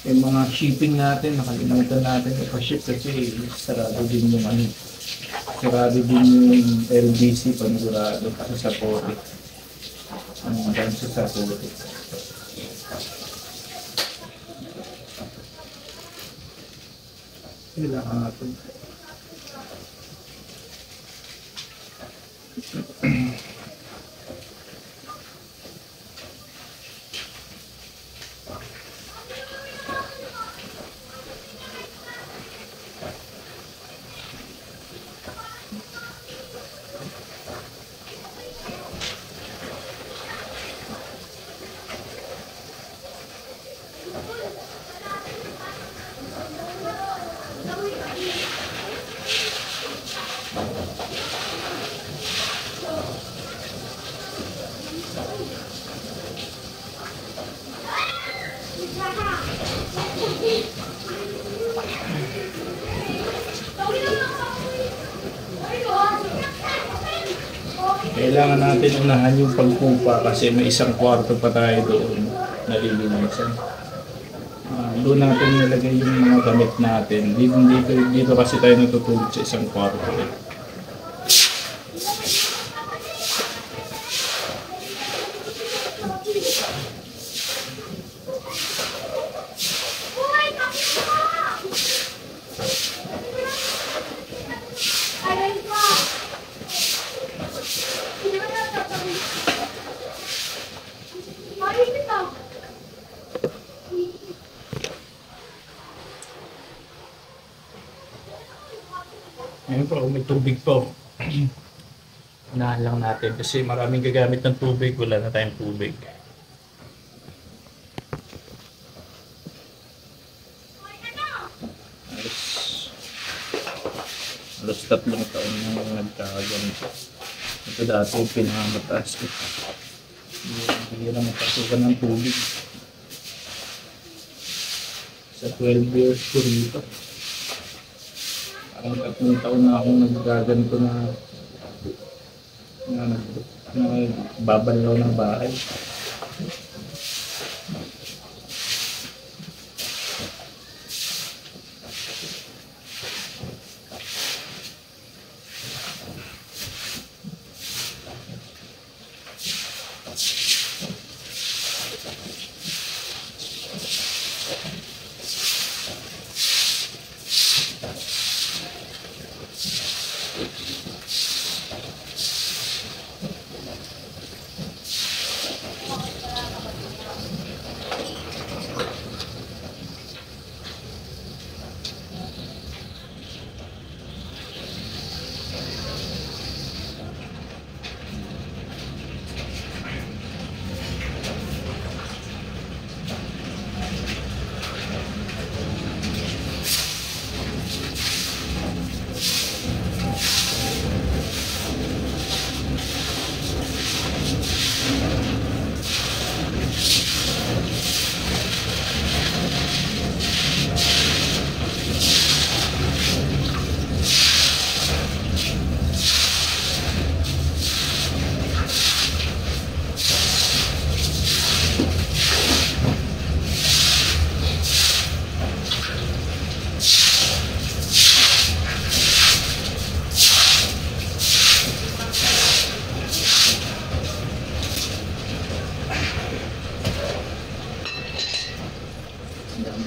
Yung mga shipping natin, nakalimutan natin ipaship kasi sarado din yung ano. Sarado din yung LBC panigurado kasi sa pote. Ang ganso sa pote. Kailangan natin. Kailangan natin unahan yung pagpupa kasi may isang kwarto pa tayo doon nalilinisan. Doon natin nilagay yung mga gamit natin. Dito kasi tayo natutulog sa isang kwarto. Ngayon po, may tubig po. Unahan lang natin kasi maraming gagamit ng tubig. Wala na tayong tubig. Halos 3 taon na nagkakaganito. Ito dati yung pinakamataas ko. Hindi na mapasukan ng tubig. Sa 12 years ko rito. Parang 3 taon na akong nagkaganito na babalaw ng bahay.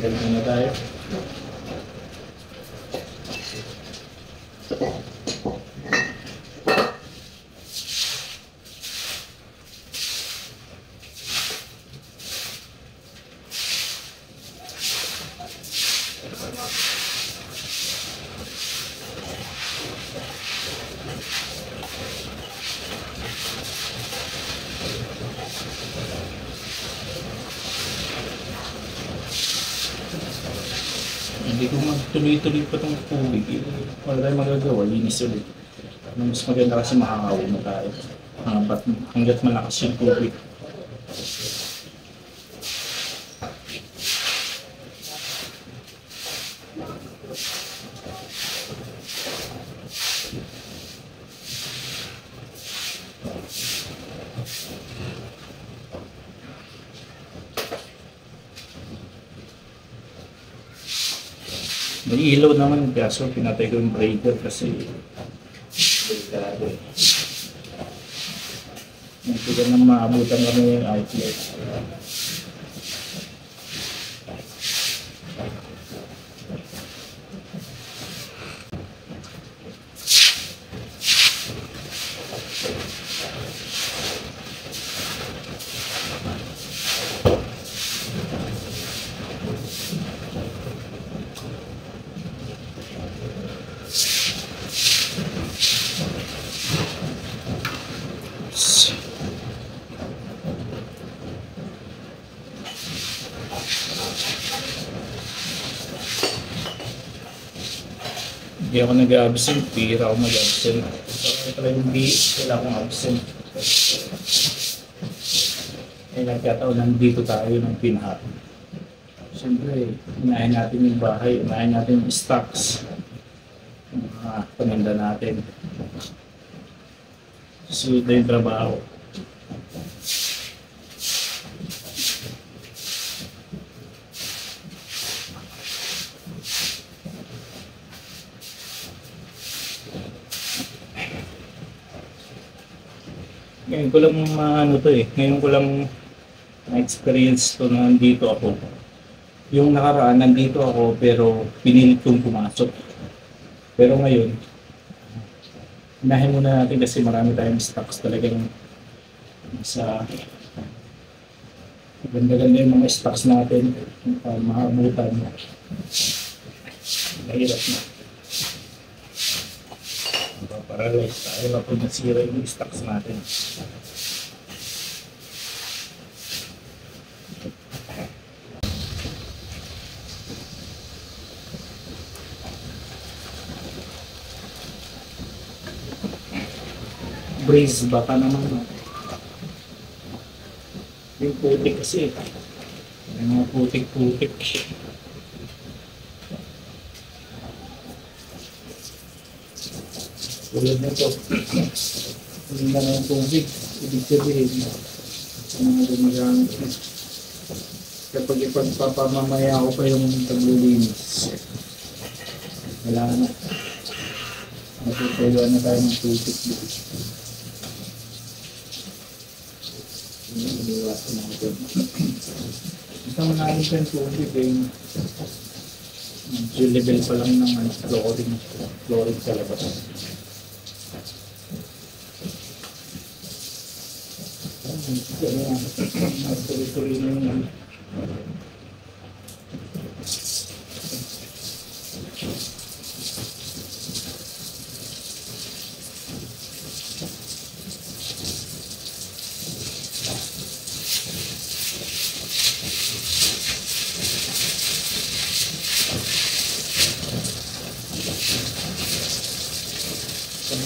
Ganito na tayo. Hindi ko magtuloy-tuloy pa itong tubig. Wala tayong magagawa, linis ulit. Mas maganda kasi makakawa mo tayo. Hanggat malakas yung tubig. May ilaw naman, kaso pinatay ko yung breaker kasi delikado eh. Hindi ka nang maabutan kami yung outlet. Hindi ako nag-absent, pira ako mag-absent. So, pala hindi wala akong absent. Eh, nagkataon nandito tayo ng pinahap. Siyempre, unahin natin yung bahay, unahin natin yung stocks. Yung mga paninda natin. Susunod na yung trabaho. Ngayon ko lang ano to eh. Ngayon ko lang na-experience to na nandito ako. Yung nakaraan, nandito ako pero pinilit kong pumasok. Pero ngayon, unahin muna natin kasi marami tayong stocks talagang sa ganda-ganda yung mga stocks natin para mahabutan. Mahirap na. Paralyze tayo na pag nasira yung stocks natin. Breeze, baka naman. Yung putik kasi. Yung mga putik-putik. Tulad nito. Hindi na ng tubig. Ibig sabihin. Mga gumagamit. Kapag ipagpapamamaya ko pa yung taglilinis. Wala na. Matutuluan na tayo ng putik dito. Iniwasan natin. Isang manahin ka yung tubig eh. Level pa lang ng chlorine. Chlorine sa labas. Tuloy-tuloy na yun.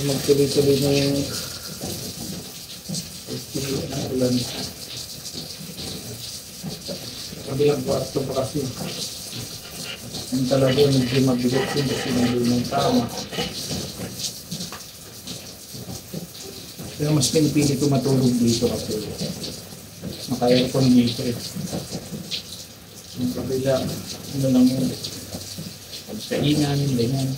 Magtuloy-tuloy na yung ulan. Kabilang kwarto pa kasi. Yung talaga medyo mabigat yun kasi nandun ng tama. Pero mas pinipili ko matulog dito kasi maka-aircon dito eh. Yung kabila, ano lang yun. Pagkainan, ganyan.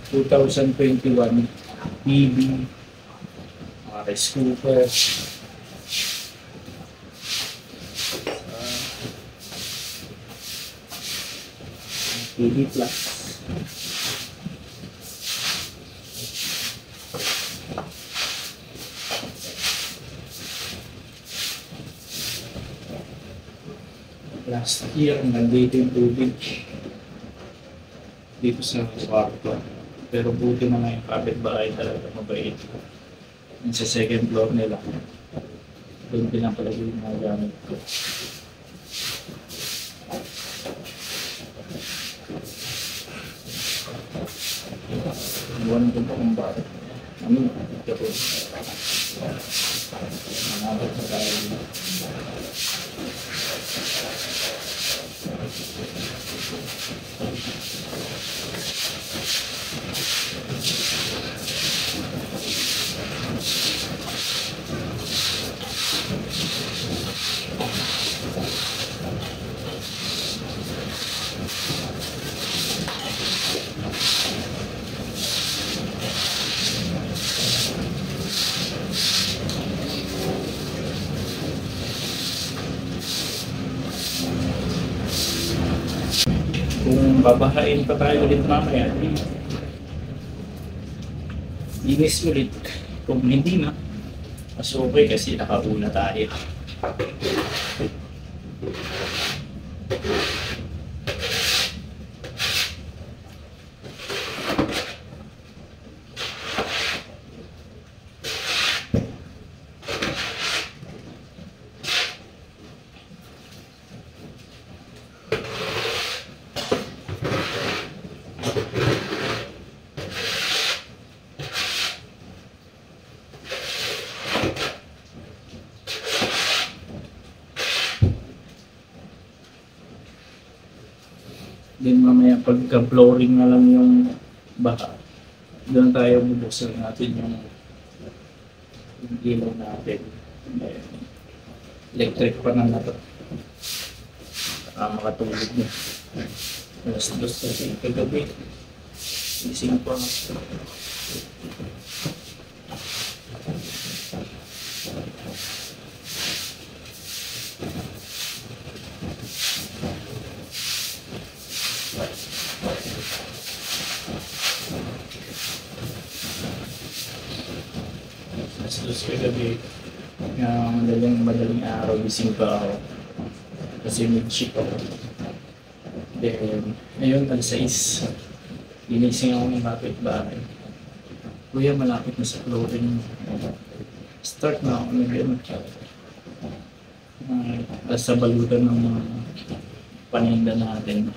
2021 TV, mga rice cooker, TV Plus, last year nandito yung tubig dito sa kwarto. Pero buti na nga yung kapitbahay talaga mabait. Yung sa second floor nila, doon pinapalagay yung mga gamit ko. Iwan ko pa kung bakit. Ano? Ito po. Manabot na tayo. Kung babahain pa tayo ulit mamaya, linis ulit. Kung hindi na, mas okay kasi nakauna tayo. Then mamaya pagka-flooring na lang yung baka, doon tayo bubuksan natin yung ilaw natin. Electric pa na to. Makatulog na. Alas 2 kasi kagabi. Ising pa. Alas 2 kagabi. Madaling araw, gising pa ako. Kasi mid-shift ako. Then, ngayon, alas 6. Ginising ako ng kapitbahay. Kuya, malapit na sa flooring. Start na ako nag-ano. Sa balutan ng mga paninda natin.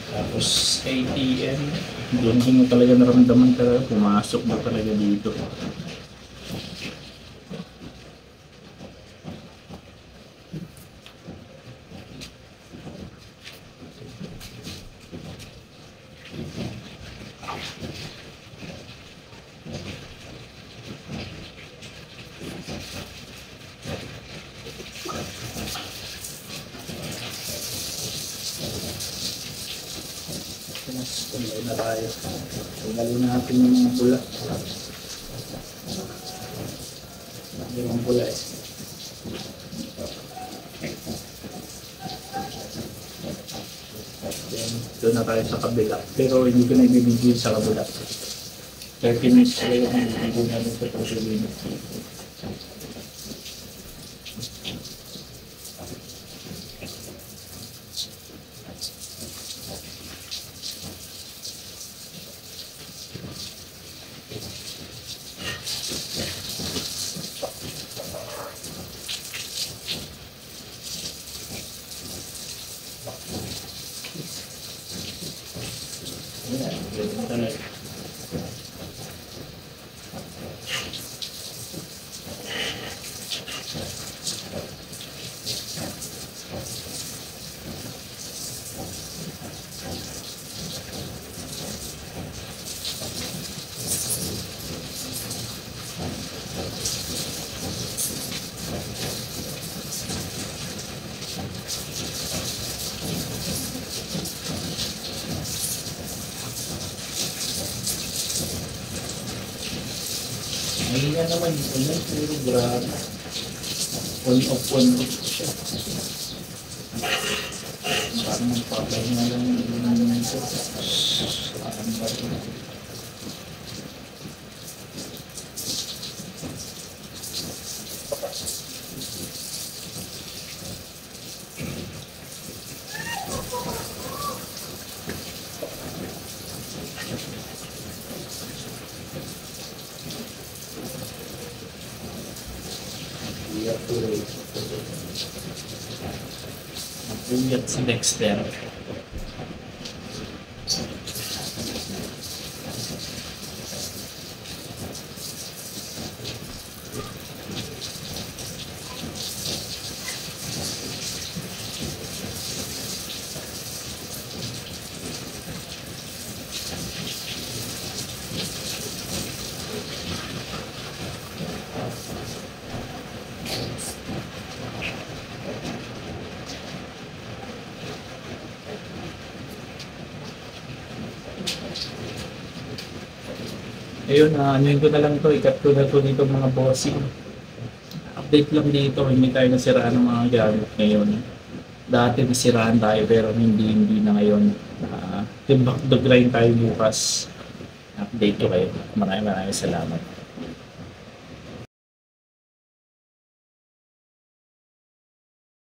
Tapos ATM, doon ko na talaga naramdaman talaga, pumasok na talaga dito. Kumain na tayo. Tanggalin natin yung mga pula. Yung mga pula eh. Doon na tayo sa kabila. Pero hindi ko na ibibigay sa kabila. 30 minutes tayo yung ibibigay natin sa pagsabihin. Mahina naman yun, pero grabe. On off siya. Parang magpapahinga lang yung naman ito. Parang ba ito? Puyat si Dexter. ayun, anuin ko na lang to, ikat ko na to dito mga bossing. Update lang dito, hindi tayo nasiraan ng mga gamit ngayon. Dati nasiraan tayo pero hindi na ngayon. Back to grind tayo bukas. Update ko kayo. Maraming salamat.